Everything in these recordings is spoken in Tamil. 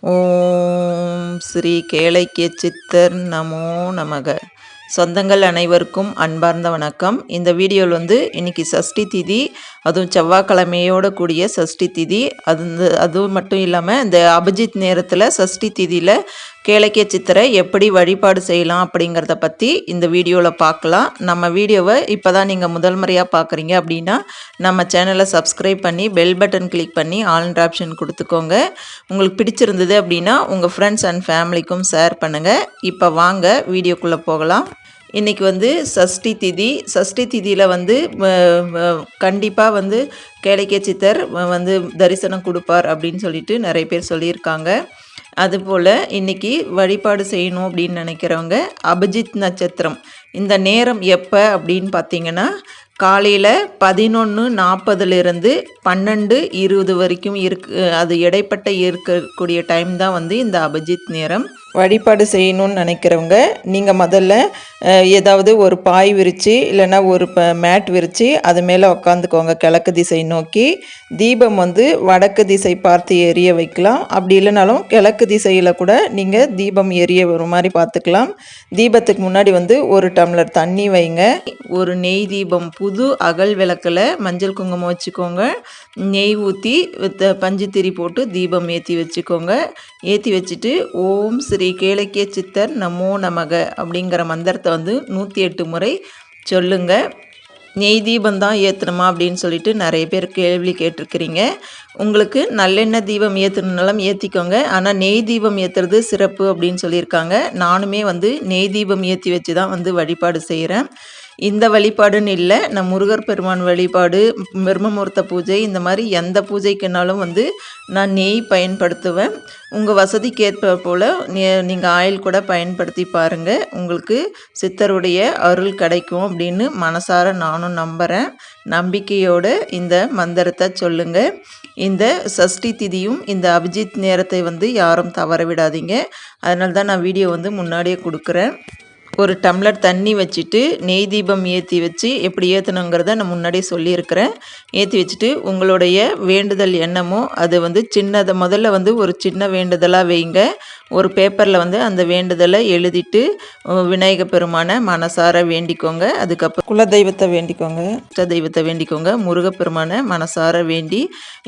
ஓம் ஸ்ரீ கேளைக்கிய சித்தர் நமோ நமக. சொந்தங்கள் அனைவருக்கும் அன்பார்ந்த வணக்கம். இந்த வீடியோவில் இன்னைக்கு சஷ்டி திதி, அதுவும் செவ்வாய்க்கிழமையோட கூடிய சஷ்டி திதி. அதுவும் மட்டும் இல்லாமல் இந்த அபிஜித் நேரத்தில் சஷ்டி திதியில் கேளைக்கிய சித்தரை எப்படி வழிபாடு செய்யலாம் அப்படிங்கிறத பற்றி இந்த வீடியோவில் பார்க்கலாம். நம்ம வீடியோவை இப்போ தான் நீங்கள் முதல் முறையாக பார்க்குறீங்க அப்படின்னா நம்ம சேனலை சப்ஸ்கிரைப் பண்ணி பெல் பட்டன் கிளிக் பண்ணி ஆல்ன்ற ஆப்ஷன் கொடுத்துக்கோங்க. உங்களுக்கு பிடிச்சிருந்தது அப்படின்னா உங்கள் ஃப்ரெண்ட்ஸ் அண்ட் ஃபேமிலிக்கும் ஷேர் பண்ணுங்கள். இப்போ வாங்க வீடியோக்குள்ளே போகலாம். இன்றைக்கி சஷ்டி திதி. சஷ்டி திதியில் கண்டிப்பாக கேளைக்கிய சித்தர் தரிசனம் கொடுப்பார் அப்படின்னு சொல்லிட்டு நிறைய பேர் சொல்லியிருக்காங்க. அதுபோல் இன்றைக்கி வழிபாடு செய்யணும் அப்படின்னு நினைக்கிறவங்க அபிஜித் நட்சத்திரம் இந்த நேரம் எப்போ அப்படின்னு பார்த்தீங்கன்னா காலையில் 11:40 12:20 வரைக்கும் அது இடைப்பட்ட இருக்கக்கூடிய டைம் தான் இந்த அபிஜித் நேரம். வழிபாடு செய்யணும்னு நினைக்கிறவங்க நீங்கள் முதல்ல ஏதாவது ஒரு பாய் விரித்து இல்லைன்னா ஒரு மேட் விரித்து அது மேலே உக்காந்துக்கோங்க. கிழக்கு திசை நோக்கி தீபம் வடக்கு திசை பார்த்து எரிய வைக்கலாம். அப்படி இல்லைனாலும் கிழக்கு திசையில் கூட நீங்கள் தீபம் எரிய ஒரு மாதிரி பார்த்துக்கலாம். தீபத்துக்கு முன்னாடி ஒரு டம்ளர் தண்ணி வைங்க. ஒரு நெய் தீபம் புது அகல் விளக்கில் மஞ்சள் குங்குமம் வச்சுக்கோங்க. நெய் ஊற்றி பஞ்சு திரி போட்டு தீபம் ஏற்றி வச்சுக்கோங்க. ஏற்றி வச்சுட்டு ஓம் ஸ்ரீ கேளைக்கிய சித்தர் நமோ நமக அப்படிங்கிற மந்திரத்தை 108 முறை சொல்லுங்க. நெய் தீபம் தான் ஏற்றணுமா அப்படின்னு சொல்லிட்டு நிறைய பேர் கேள்வி கேட்டிருக்கிறீங்க. உங்களுக்கு நல்லெண்ணெய் தீபம் ஏற்றணுனாலும் ஏற்றிக்கோங்க. ஆனால் நெய் தீபம் ஏற்றுறது சிறப்பு அப்படின்னு சொல்லியிருக்காங்க. நானுமே நெய் தீபம் ஏற்றி வச்சு தான் வழிபாடு செய்கிறேன். இந்த வழிபாடுன்னு இல்லை, நான் முருகர் பெருமான் வழிபாடு, பிரம்மமுகூர்த்த பூஜை, இந்த மாதிரி எந்த பூஜைக்குனாலும் நான் நெய் பயன்படுத்துவேன். உங்கள் வசதிக்கு ஏற்ப போல் நீங்கள் ஆயில் கூட பயன்படுத்தி பாருங்கள். உங்களுக்கு சித்தருடைய அருள் கிடைக்கும் அப்படின்னு மனசார நானும் நம்புகிறேன். நம்பிக்கையோடு இந்த மந்திரத்தை சொல்லுங்கள். இந்த சஷ்டி திதியும் இந்த அபிஜித் நேரத்தை யாரும் தவற விடாதீங்க. அதனால தான் நான் வீடியோ முன்னாடியே கொடுக்குறேன். ஒரு டம்ளர் தண்ணி வச்சுட்டு நெய் தீபம் ஏற்றி வச்சு எப்படி ஏற்றணுங்கிறத நான் முன்னாடியே சொல்லியிருக்கிறேன். ஏற்றி வச்சுட்டு உங்களுடைய வேண்டுதல் என்னமோ அது சின்னதை முதல்ல ஒரு சின்ன வேண்டுதலாக வைங்க. ஒரு பேப்பரில் அந்த வேண்டுதலை எழுதிட்டு விநாயகர் பெருமானை மனசார வேண்டிக்கோங்க. அதுக்கப்புறம் குலதெய்வத்தை வேண்டிக்கோங்க, இஷ்ட தெய்வத்தை வேண்டிக்கோங்க. முருகப்பெருமானை மனசார வேண்டி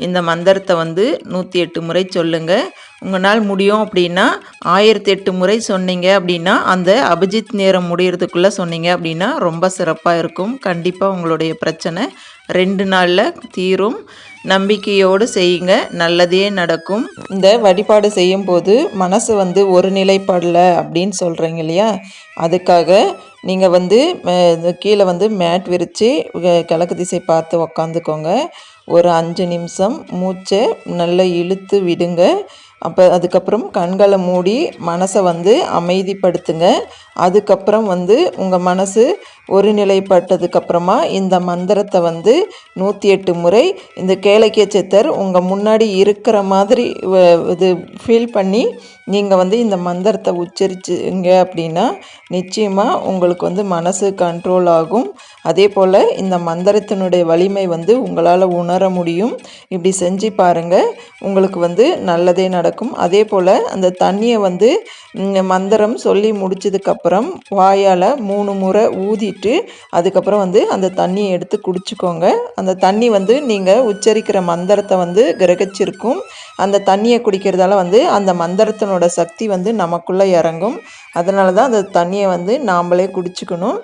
இந்த மந்திரத்தை 108 முறை சொல்லுங்கள். உங்களால் முடியும் அப்படின்னா 1008 முறை சொன்னீங்க அப்படின்னா அந்த அபிஜித் நேரம் முடியறதுக்குள்ளே சொன்னீங்க அப்படின்னா ரொம்ப சிறப்பாக இருக்கும். கண்டிப்பாக உங்களுடைய பிரச்சனை 2 நாளில் தீரும். நம்பிக்கையோடு செய்யுங்க, நல்லதே நடக்கும். இந்த வழிபாடு செய்யும் போது மனசு ஒரு நிலைப்படல அப்படின்னு சொல்கிறீங்க இல்லையா, அதுக்காக நீங்கள் கீழே மேட் விரித்து கிழக்கு திசை பார்த்து உக்காந்துக்கோங்க. ஒரு 5 நிமிஷம் மூச்சை நல்லா இழுத்து விடுங்க. அதுக்கப்புறம் கண்களை மூடி மனசை அமைதிப்படுத்துங்க. அதுக்கப்புறம் உங்கள் மனசு ஒருநிலைப்பட்டதுக்கப்புறமா இந்த மந்திரத்தை 108 முறை இந்த கேளைக்கிய சித்தர் உங்கள் முன்னாடி இருக்கிற மாதிரி இது ஃபீல் பண்ணி நீங்கள் இந்த மந்திரத்தை உச்சரிச்சிங்க அப்படின்னா நிச்சயமாக உங்களுக்கு மனசு கண்ட்ரோல் ஆகும். அதே போல் இந்த மந்திரத்தினுடைய வலிமை உங்களால் உணர முடியும். இப்படி செஞ்சு பாருங்கள், உங்களுக்கு நல்லதே நடக்கும். அதே போல் அந்த தண்ணியை மந்திரம் சொல்லி முடிச்சதுக்கப்புறம் வாயால் 3 முறை ஊதிட்டு அதுக்கப்புறம் அந்த தண்ணியை எடுத்து குடிச்சிக்கோங்க. அந்த தண்ணி நீங்கள் உச்சரிக்கிற மந்திரத்தை கிரகிச்சிருக்கும். அந்த தண்ணியை குடிக்கிறதால அந்த மந்திரத்தினோட சக்தி நமக்குள்ளே இறங்கும். அதனால தான் அந்த தண்ணியை நாம்ளே குடிச்சிக்கணும்.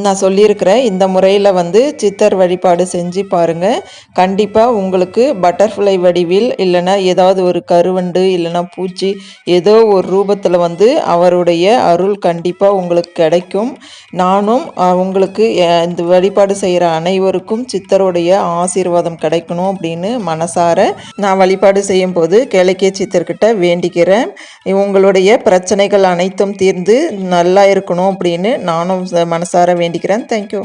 நான் சொல்லியிருக்கிற இந்த முறையில் சித்தர் வழிபாடு செஞ்சு பாருங்கள். கண்டிப்பாக உங்களுக்கு பட்டர்ஃப்ளை வடிவில் இல்லைன்னா ஏதாவது ஒரு கருவண்டு இல்லைன்னா பூச்சி ஏதோ ஒரு ரூபத்தில் அவருடைய அருள் கண்டிப்பாக உங்களுக்கு கிடைக்கும். நானும் உங்களுக்கு இந்த வழிபாடு செய்கிற அனைவருக்கும் சித்தருடைய ஆசீர்வாதம் கிடைக்கணும் அப்படின்னு மனசார நான் வழிபாடு செய்யும் போது கேளைக்கிய சித்தர்கிட்ட வேண்டிக்கிறேன். உங்களுடைய பிரச்சனைகள் அனைத்தும் தீர்ந்து நல்லா இருக்கணும் அப்படின்னு நானும் மனசார வேண்டிக்கிறேன். தேங்க்யூ.